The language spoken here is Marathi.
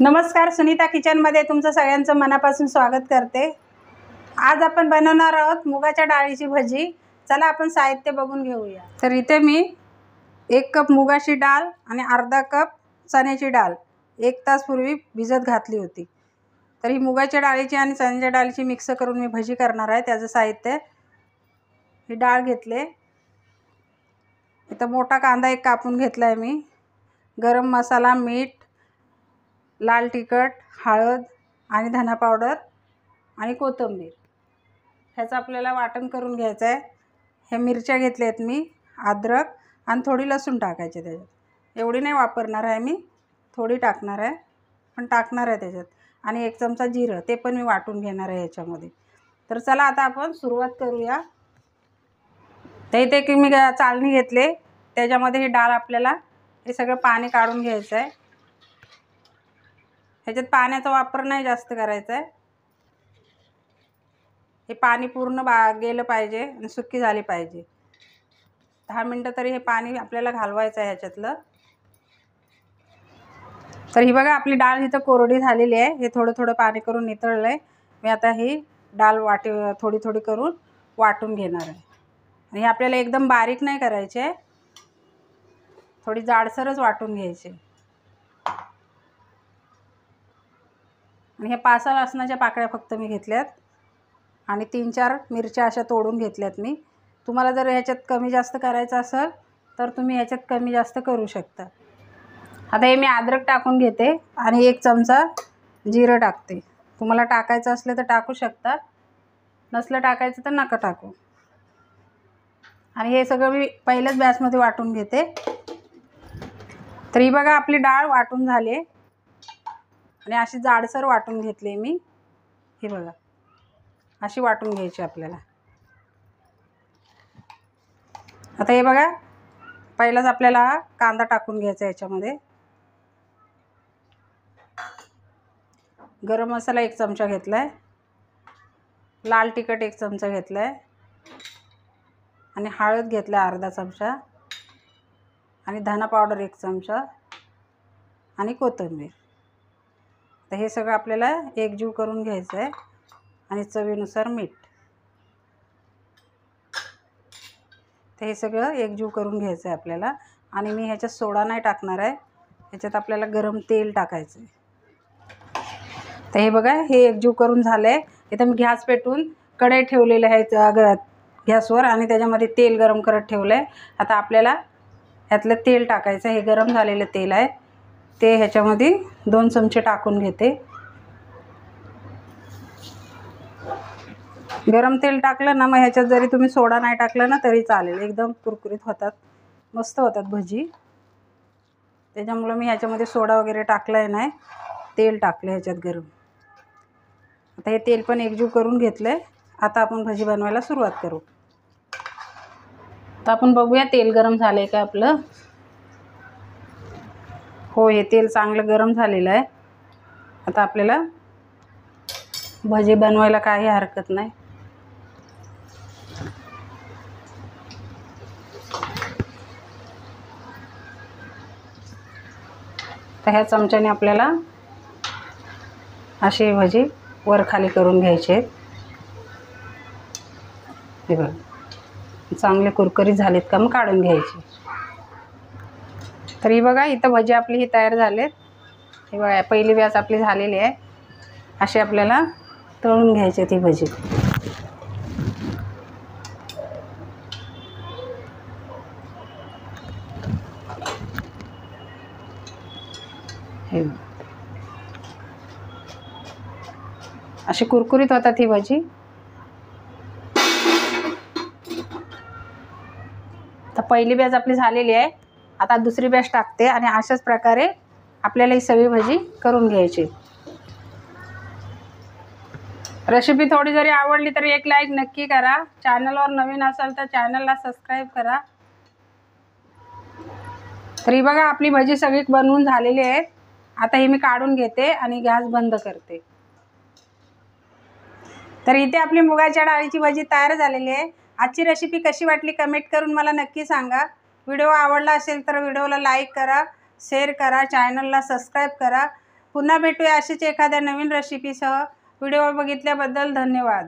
नमस्कार, सुनीता किचनमध्ये तुमचं सगळ्यांचं मनापासून स्वागत करते। आज आपण बनवणार आहोत मुगाच्या डाळीची भजी। चला आपण साहित्य बघून घेऊया। तर इथे मी 1 कप मुगाची डाळ आणि अर्धा कप चण्याची डाळ 1 तास पूर्वी भिजत घातली होती। तर ही मुगाच्या डाळीची आणि चण्याच्या डाळीची मिक्स करून मी भजी करणार आहे। त्याचं साहित्य ही डाळ घेतले, इथं मोठा कांदा एक कापून घेतलाय मी, गरम मसाला, मीठ, लाल तिखट, हळद आणि धना पावडर आणि कोथिंबीर ह्याचं आपल्याला वाटण करून घ्यायचं आहे। हे मिरच्या घेतल्यात मी, अद्रक आणि थोडी लसूण टाकायची त्याच्यात। एवढी नाही वापरणार आहे मी, थोडी टाकणार आहे, पण टाकणार आहे त्याच्यात। आणि 1 चमचा जिरं ते पण मी वाटून घेणार आहे याच्यामध्ये। तर चला आता आपण सुरुवात करूया। तर इथे की मी चाळणी घेतले, त्याच्यामध्ये ही डाळ आपल्याला हे सगळं पाणी काढून घ्यायचं आहे। ह्याच्यात पाण्याचा वापर नाही जास्त करायचा आहे। हे पाणी पूर्ण गेलं पाहिजे आणि सुकी झाली पाहिजे। 10 मिनिटं तरी हे पाणी आपल्याला घालवायचं आहे ह्याच्यातलं। तर ही बघा आपली डाळ इथं कोरडी झालेली आहे। हे थोडं थोडं पाणी करून नितळलं आहे। मी आता ही डाळ थोडी थोडी करून वाटून घेणार आहे। आणि हे आपल्याला एकदम बारीक नाही करायचे आहे, थोडी जाडसरच वाटून घ्यायचे। आणि हे 5-6 लसणाच्या पाकळ्या फक्त मी घेतल्यात आणि 3-4 मिरच्या अशा तोडून घेतल्यात मी। तुम्हाला जर ह्याच्यात कमी जास्त करायचं असेल तर तुम्ही ह्याच्यात कमी जास्त करू शकता। आता हे मी अद्रक टाकून घेते आणि 1 चमचा जिरं टाकते। तुम्हाला टाकायचं असलं तर टाकू शकता, नसलं टाकायचं तर नका टाकू। आणि हे सगळं मी पहिल्याच बॅचमध्ये वाटून घेते। तर ही बघा आपली डाळ वाटून झाली आणि अशी जाडसर वाटून घेतली मी। हे बघा अशी वाटून घ्यायची आपल्याला। आता हे बघा पहिलाच आपल्याला कांदा टाकून घ्यायचा याच्यामध्ये। गरम मसाला 1 चमचा घेतलाय, लाल तिखट 1 चमचा घेतलाय आणि हळद घेतला अर्धा चमचा आणि धना पावडर 1 चमचा आणि कोथिंबीर। तर हे सगळं आपल्याला एकजीव करून घ्यायचं आहे आणि चवीनुसार मीठ। तर हे सगळं एकजीव करून घ्यायचं आहे आपल्याला। आणि मी ह्याच्यात सोडा नाही टाकणार आहे, ह्याच्यात आपल्याला गरम तेल टाकायचं आहे। तर हे बघा हे एकजीव करून झालं आहे। इथं मी गॅस पेटवून कढई ठेवलेली आहे गॅसवर आणि त्याच्यामध्ये तेल गरम करत ठेवलं आहे। आता आपल्याला ह्यातलं तेल टाकायचं आहे। हे गरम झालेलं तेल आहे, ते ह्याच्यामध्ये 2 चमचे टाकून घेते। गरम तेल टाकलं ना, मग ह्याच्यात जरी तुम्ही सोडा नाही टाकला ना तरी चालेल, एकदम कुरकुरीत होतात, मस्त होतात भजी। त्याच्यामुळे मी ह्याच्यामध्ये सोडा वगैरे टाकलाय नाही, तेल टाकलं ह्याच्यात गरम। आता हे तेल पण एकजीव करून घेतलंय। आता आपण भजी बनवायला सुरुवात करू। तर आपण बघूया तेल गरम झालंय का आपलं। हो, हे तेल चांगलं गरम झालेलं आहे। आता आपल्याला भजी बनवायला काही हरकत नाही। तर ह्या चमच्याने आपल्याला अशी भजी वर खाली करून घ्यायची आहेत। हे बघा चांगले कुरकुरीत झालेत का मग काढून घ्यायचे। तर ही बघा इथं भजी आपली ही तयार झालेत। हे बघा पहिली बॅच आपली झालेली आहे। अशी आपल्याला तळून घ्यायची ती भजी। हे अशी कुरकुरीत होतात ही भजी। तर पहिली बॅच आपली झालेली आहे, आता दुसरी बॅच टाकते आणि अशाच प्रकारे आपल्याला ही सगळी भजी करून घ्यायची। रेसिपी थोडी जरी आवडली तरी एक लाईक नक्की करा। चॅनलवर नवीन असाल तर चॅनलला सबस्क्राईब करा। तर ही बघा आपली भजी सगळी बनवून झालेली आहे। आता ही मी काढून घेते आणि गॅस बंद करते। तर इथे आपली मुगाच्या डाळीची भजी तयार झालेली आहे। आजची रेसिपी कशी वाटली कमेंट करून मला नक्की सांगा। व्हिडिओ आवडला असेल तर व्हिडिओला लाईक करा, शेअर करा, चॅनलला सबस्क्राईब करा। पुन्हा भेटूया अशीच एखाद्या नवीन रेसिपीसह. व्हिडिओ बघितल्याबद्दल धन्यवाद.